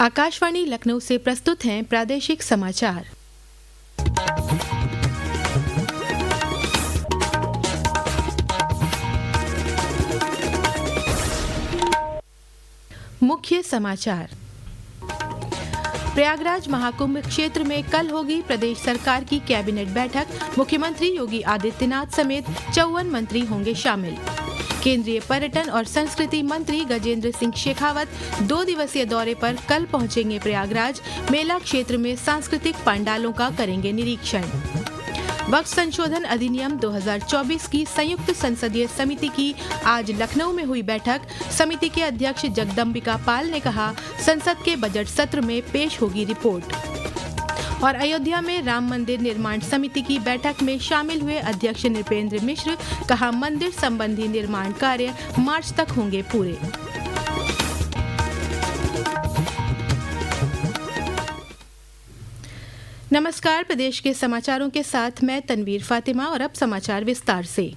आकाशवाणी लखनऊ से प्रस्तुत हैं प्रादेशिक समाचार। मुख्य समाचार। प्रयागराज महाकुंभ क्षेत्र में कल होगी प्रदेश सरकार की कैबिनेट बैठक। मुख्यमंत्री योगी आदित्यनाथ समेत 54 मंत्री होंगे शामिल। केंद्रीय पर्यटन और संस्कृति मंत्री गजेंद्र सिंह शेखावत 2 दिवसीय दौरे पर कल पहुंचेंगे प्रयागराज। मेला क्षेत्र में सांस्कृतिक पंडालों का करेंगे निरीक्षण। वक्फ संशोधन अधिनियम 2024 की संयुक्त संसदीय समिति की आज लखनऊ में हुई बैठक। समिति के अध्यक्ष जगदम्बिका पाल ने कहा, संसद के बजट सत्र में पेश होगी रिपोर्ट। और अयोध्या में राम मंदिर निर्माण समिति की बैठक में शामिल हुए अध्यक्ष नृपेंद्र मिश्र, कहा मंदिर संबंधी निर्माण कार्य मार्च तक होंगे पूरे। नमस्कार, प्रदेश के समाचारों के साथ मैं तनवीर फातिमा और अब समाचार विस्तार से।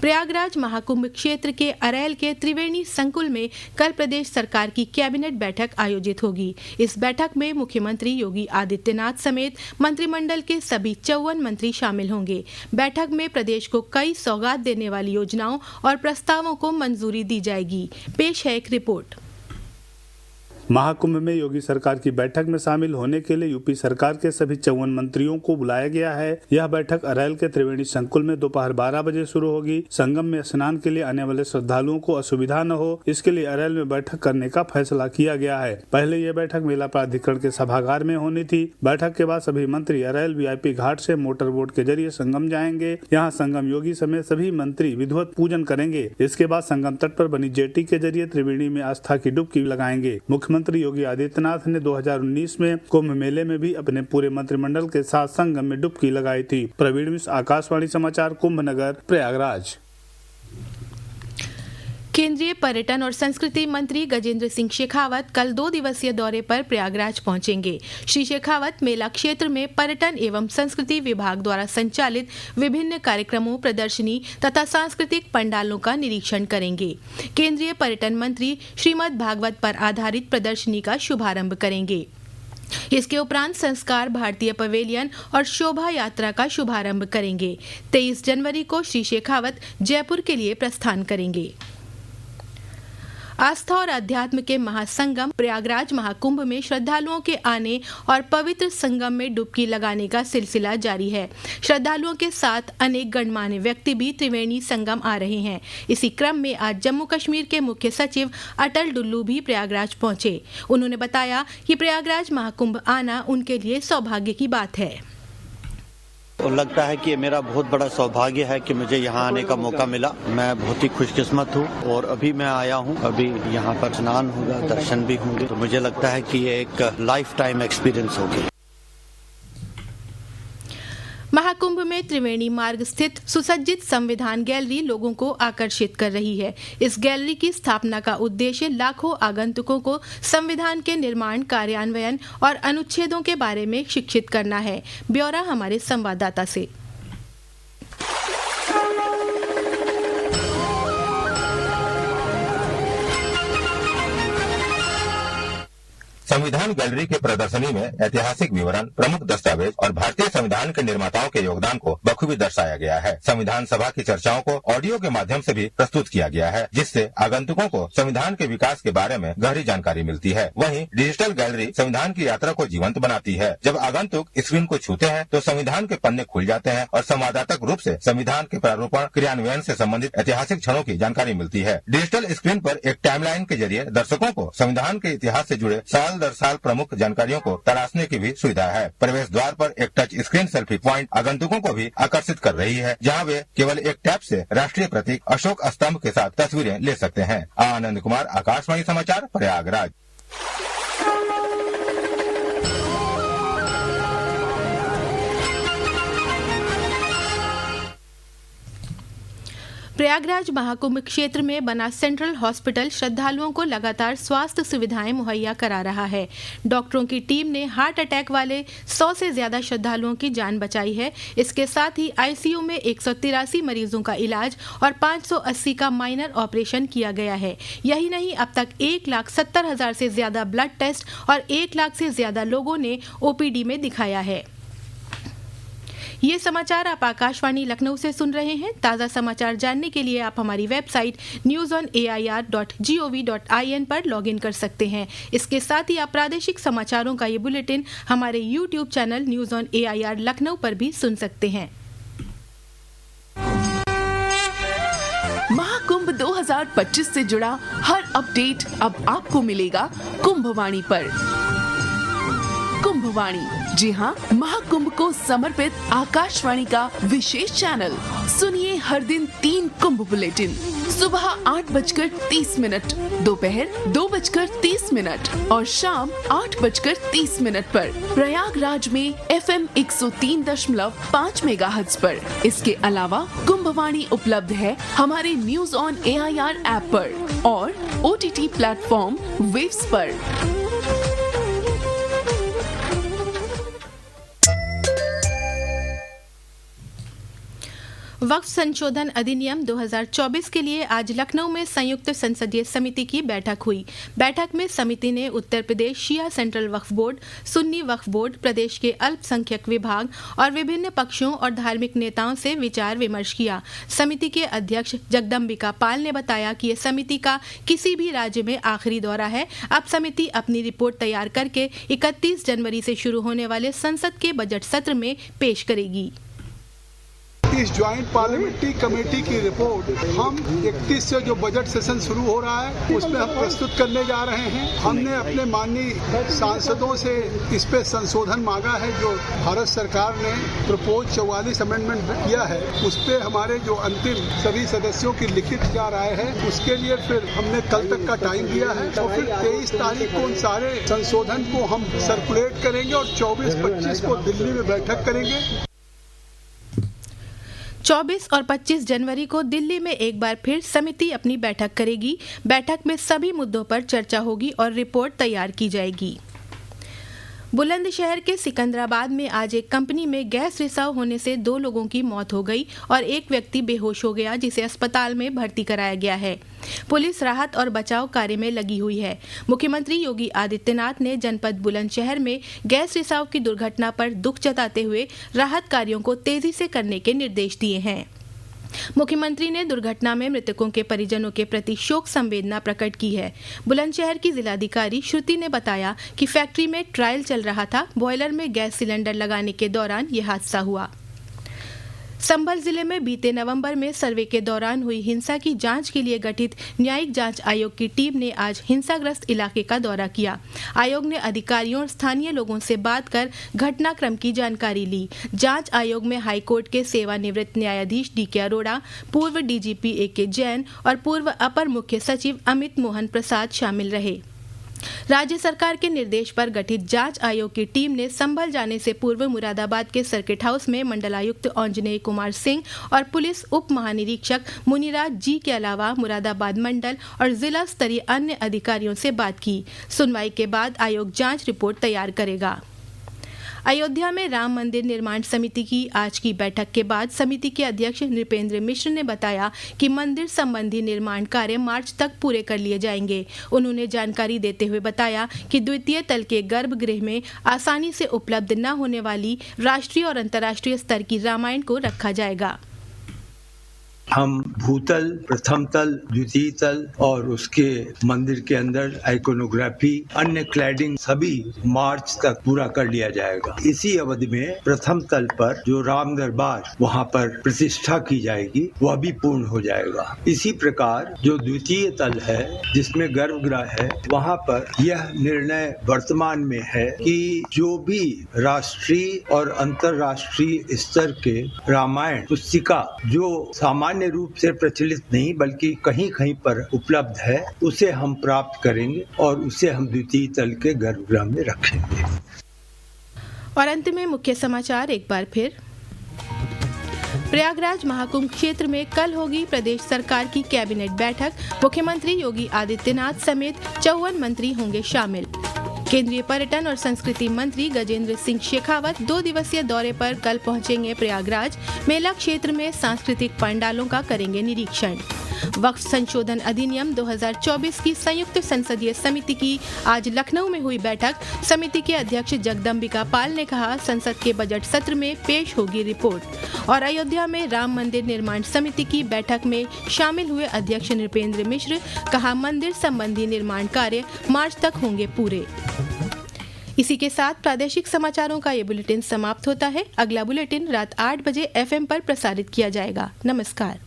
प्रयागराज महाकुंभ क्षेत्र के अरैल के त्रिवेणी संकुल में कल प्रदेश सरकार की कैबिनेट बैठक आयोजित होगी। इस बैठक में मुख्यमंत्री योगी आदित्यनाथ समेत मंत्रिमंडल के सभी 54 मंत्री शामिल होंगे। बैठक में प्रदेश को कई सौगात देने वाली योजनाओं और प्रस्तावों को मंजूरी दी जाएगी। पेश है एक रिपोर्ट। महाकुंभ में योगी सरकार की बैठक में शामिल होने के लिए यूपी सरकार के सभी 54 मंत्रियों को बुलाया गया है। यह बैठक अरैल के त्रिवेणी संकुल में दोपहर 12 बजे शुरू होगी। संगम में स्नान के लिए आने वाले श्रद्धालुओं को असुविधा न हो, इसके लिए अरैल में बैठक करने का फैसला किया गया है। पहले यह बैठक मेला प्राधिकरण के सभागार में होनी थी। बैठक के बाद सभी मंत्री अरैल VIP घाट से मोटर बोट के जरिए संगम जाएंगे। यहाँ संगम योगी समेत सभी मंत्री विधिवत पूजन करेंगे। इसके बाद संगम तट पर बनी जेटी के जरिए त्रिवेणी में आस्था की डुबकी लगाएंगे। मुख्यमंत्री योगी आदित्यनाथ ने 2019 में कुंभ मेले में भी अपने पूरे मंत्रिमंडल के साथ संगम में डुबकी लगाई थी। प्रवीण मिश्र, आकाशवाणी समाचार, कुंभ नगर, प्रयागराज। केंद्रीय पर्यटन और संस्कृति मंत्री गजेंद्र सिंह शेखावत कल 2 दिवसीय दौरे पर प्रयागराज पहुंचेंगे। श्री शेखावत मेला क्षेत्र में पर्यटन एवं संस्कृति विभाग द्वारा संचालित विभिन्न कार्यक्रमों, प्रदर्शनी तथा सांस्कृतिक पंडालों का निरीक्षण करेंगे। केंद्रीय पर्यटन मंत्री श्रीमद् भागवत पर आधारित प्रदर्शनी का शुभारंभ करेंगे। इसके उपरांत संस्कार भारतीय पवेलियन और शोभा यात्रा का शुभारंभ करेंगे। 23 जनवरी को श्री शेखावत जयपुर के लिए प्रस्थान करेंगे। आस्था और अध्यात्म के महासंगम प्रयागराज महाकुंभ में श्रद्धालुओं के आने और पवित्र संगम में डुबकी लगाने का सिलसिला जारी है। श्रद्धालुओं के साथ अनेक गणमान्य व्यक्ति भी त्रिवेणी संगम आ रहे हैं। इसी क्रम में आज जम्मू कश्मीर के मुख्य सचिव अटल डुल्लू भी प्रयागराज पहुंचे। उन्होंने बताया कि प्रयागराज महाकुंभ आना उनके लिए सौभाग्य की बात है। और लगता है कि ये मेरा बहुत बड़ा सौभाग्य है कि मुझे यहाँ आने का मौका मिला। मैं बहुत ही खुशकिस्मत हूँ और अभी मैं आया हूँ। अभी यहाँ पर स्नान होगा, दर्शन भी होंगे, तो मुझे लगता है कि ये एक लाइफ टाइम एक्सपीरियंस होगी। महाकुंभ में त्रिवेणी मार्ग स्थित सुसज्जित संविधान गैलरी लोगों को आकर्षित कर रही है। इस गैलरी की स्थापना का उद्देश्य लाखों आगंतुकों को संविधान के निर्माण, कार्यान्वयन और अनुच्छेदों के बारे में शिक्षित करना है। ब्यौरा हमारे संवाददाता से। संविधान गैलरी के प्रदर्शनी में ऐतिहासिक विवरण, प्रमुख दस्तावेज और भारतीय संविधान के निर्माताओं के योगदान को बखूबी दर्शाया गया है। संविधान सभा की चर्चाओं को ऑडियो के माध्यम से भी प्रस्तुत किया गया है, जिससे आगंतुकों को संविधान के विकास के बारे में गहरी जानकारी मिलती है। वहीं डिजिटल गैलरी संविधान की यात्रा को जीवंत बनाती है। जब आगंतुक स्क्रीन को छूते हैं तो संविधान के पन्ने खुल जाते हैं और संवादात्मक रूप से संविधान के प्रारूपण, क्रियान्वयन से संबंधित ऐतिहासिक क्षणों की जानकारी मिलती है। डिजिटल स्क्रीन पर एक टाइमलाइन के जरिए दर्शकों को संविधान के इतिहास से जुड़े साल दर साल प्रमुख जानकारियों को तलाशने की भी सुविधा है। प्रवेश द्वार पर एक टच स्क्रीन सेल्फी पॉइंट आगंतुकों को भी आकर्षित कर रही है, जहां वे केवल एक टैप से राष्ट्रीय प्रतीक अशोक स्तंभ के साथ तस्वीरें ले सकते हैं। आनंद कुमार, आकाशवाणी समाचार, प्रयागराज। प्रयागराज महाकुंभ क्षेत्र में बना सेंट्रल हॉस्पिटल श्रद्धालुओं को लगातार स्वास्थ्य सुविधाएं मुहैया करा रहा है। डॉक्टरों की टीम ने हार्ट अटैक वाले 100 से ज्यादा श्रद्धालुओं की जान बचाई है। इसके साथ ही आईसीयू में 183 मरीजों का इलाज और 580 का माइनर ऑपरेशन किया गया है। यही नहीं, अब तक 1,70,000 से ज्यादा ब्लड टेस्ट और 1 लाख से ज्यादा लोगों ने ओपीडी में दिखाया है। ये समाचार आप आकाशवाणी लखनऊ से सुन रहे हैं। ताज़ा समाचार जानने के लिए आप हमारी वेबसाइट news.air.gov.in पर लॉगिन कर सकते हैं। इसके साथ ही आप प्रादेशिक समाचारों का ये बुलेटिन हमारे YouTube channel news on AIR Lucknow पर भी सुन सकते हैं। महाकुंभ 2025 से जुड़ा हर अपडेट अब आपको मिलेगा कुंभवाणी पर। कुंभवाणी, जी हाँ, महाकुंभ को समर्पित आकाशवाणी का विशेष चैनल। सुनिए हर दिन 3 कुंभ बुलेटिन, सुबह 8:30, दोपहर 2:30 और शाम 8:30 पर प्रयागराज में FM 103.5 मेगाहर्ट्ज पर। इसके अलावा कुंभवाणी उपलब्ध है हमारे न्यूज ऑन AIR ऐप पर और OTT प्लेटफॉर्म वेव्स पर। वक्फ संशोधन अधिनियम 2024 के लिए आज लखनऊ में संयुक्त संसदीय समिति की बैठक हुई। बैठक में समिति ने उत्तर प्रदेश शिया सेंट्रल वक्फ बोर्ड, सुन्नी वक्फ बोर्ड, प्रदेश के अल्पसंख्यक विभाग और विभिन्न पक्षों और धार्मिक नेताओं से विचार विमर्श किया। समिति के अध्यक्ष जगदम्बिका पाल ने बताया कि ये समिति का किसी भी राज्य में आखिरी दौरा है। अब समिति अपनी रिपोर्ट तैयार करके 31 जनवरी से शुरू होने वाले संसद के बजट सत्र में पेश करेगी। इस ज्वाइंट पार्लियामेंट्री कमेटी की रिपोर्ट हम 31 से जो बजट सेशन शुरू हो रहा है उसमें हम प्रस्तुत करने जा रहे हैं। हमने अपने माननीय सांसदों से इस पे संशोधन मांगा है जो भारत सरकार ने प्रपोज 44 अमेंडमेंट किया है, उस पे हमारे जो अंतिम सभी सदस्यों की लिखित जा राय है उसके लिए फिर हमने कल तक का टाइम दिया है और फिर 23 तारीख को उन सारे संशोधन को हम सर्कुलेट करेंगे और 24-25 को दिल्ली में बैठक करेंगे। 24 और 25 जनवरी को दिल्ली में एक बार फिर समिति अपनी बैठक करेगी। बैठक में सभी मुद्दों पर चर्चा होगी और रिपोर्ट तैयार की जाएगी। बुलंदशहर के सिकंदराबाद में आज एक कंपनी में गैस रिसाव होने से 2 लोगों की मौत हो गई और एक व्यक्ति बेहोश हो गया, जिसे अस्पताल में भर्ती कराया गया है। पुलिस राहत और बचाव कार्य में लगी हुई है। मुख्यमंत्री योगी आदित्यनाथ ने जनपद बुलंदशहर में गैस रिसाव की दुर्घटना पर दुख जताते हुए राहत कार्यों को तेजी से करने के निर्देश दिए हैं। मुख्यमंत्री ने दुर्घटना में मृतकों के परिजनों के प्रति शोक संवेदना प्रकट की है। बुलंदशहर की जिलाधिकारी श्रुति ने बताया कि फैक्ट्री में ट्रायल चल रहा था। बॉयलर में गैस सिलेंडर लगाने के दौरान यह हादसा हुआ। संभल जिले में बीते नवंबर में सर्वे के दौरान हुई हिंसा की जांच के लिए गठित न्यायिक जांच आयोग की टीम ने आज हिंसाग्रस्त इलाके का दौरा किया। आयोग ने अधिकारियों और स्थानीय लोगों से बात कर घटनाक्रम की जानकारी ली। जांच आयोग में हाईकोर्ट के सेवानिवृत्त न्यायाधीश DK अरोड़ा, पूर्व DGP AK जैन और पूर्व अपर मुख्य सचिव अमित मोहन प्रसाद शामिल रहे। राज्य सरकार के निर्देश पर गठित जांच आयोग की टीम ने संभल जाने से पूर्व मुरादाबाद के सर्किट हाउस में मंडलायुक्त अंजनेय कुमार सिंह और पुलिस उप महानिरीक्षक मुनिराज जी के अलावा मुरादाबाद मंडल और जिला स्तरीय अन्य अधिकारियों से बात की। सुनवाई के बाद आयोग जांच रिपोर्ट तैयार करेगा। अयोध्या में राम मंदिर निर्माण समिति की आज की बैठक के बाद समिति के अध्यक्ष नृपेंद्र मिश्र ने बताया कि मंदिर संबंधी निर्माण कार्य मार्च तक पूरे कर लिए जाएंगे। उन्होंने जानकारी देते हुए बताया कि द्वितीय तल के गर्भगृह में आसानी से उपलब्ध न होने वाली राष्ट्रीय और अंतर्राष्ट्रीय स्तर की रामायण को रखा जाएगा। हम भूतल, प्रथम तल, द्वितीय तल और उसके मंदिर के अंदर आइकोनोग्राफी, अन्य क्लैडिंग सभी मार्च तक पूरा कर लिया जाएगा। इसी अवधि में प्रथम तल पर जो राम दरबार वहां पर प्रतिष्ठा की जाएगी वह भी पूर्ण हो जाएगा। इसी प्रकार जो द्वितीय तल है जिसमें गर्भगृह है वहां पर यह निर्णय वर्तमान में है कि जो भी राष्ट्रीय और अंतर्राष्ट्रीय स्तर के रामायण पुस्तिका जो सामान्य रूप से प्रचलित नहीं बल्कि कहीं कहीं पर उपलब्ध है उसे हम प्राप्त करेंगे और उसे हम द्वितीय तल के गर्भगृह में रखेंगे। और अंत में मुख्य समाचार एक बार फिर। प्रयागराज महाकुंभ क्षेत्र में कल होगी प्रदेश सरकार की कैबिनेट बैठक। मुख्यमंत्री योगी आदित्यनाथ समेत 54 मंत्री होंगे शामिल। केंद्रीय पर्यटन और संस्कृति मंत्री गजेंद्र सिंह शेखावत 2 दिवसीय दौरे पर कल पहुंचेंगे प्रयागराज। मेला क्षेत्र में सांस्कृतिक पंडालों का करेंगे निरीक्षण। वक्फ संशोधन अधिनियम 2024 की संयुक्त संसदीय समिति की आज लखनऊ में हुई बैठक। समिति के अध्यक्ष जगदम्बिका पाल ने कहा, संसद के बजट सत्र में पेश होगी रिपोर्ट। और अयोध्या में राम मंदिर निर्माण समिति की बैठक में शामिल हुए अध्यक्ष नृपेंद्र मिश्र, कहा मंदिर संबंधी निर्माण कार्य मार्च तक होंगे पूरे। इसी के साथ प्रादेशिक समाचारों का ये बुलेटिन समाप्त होता है। अगला बुलेटिन रात 8 बजे FM पर प्रसारित किया जाएगा। नमस्कार।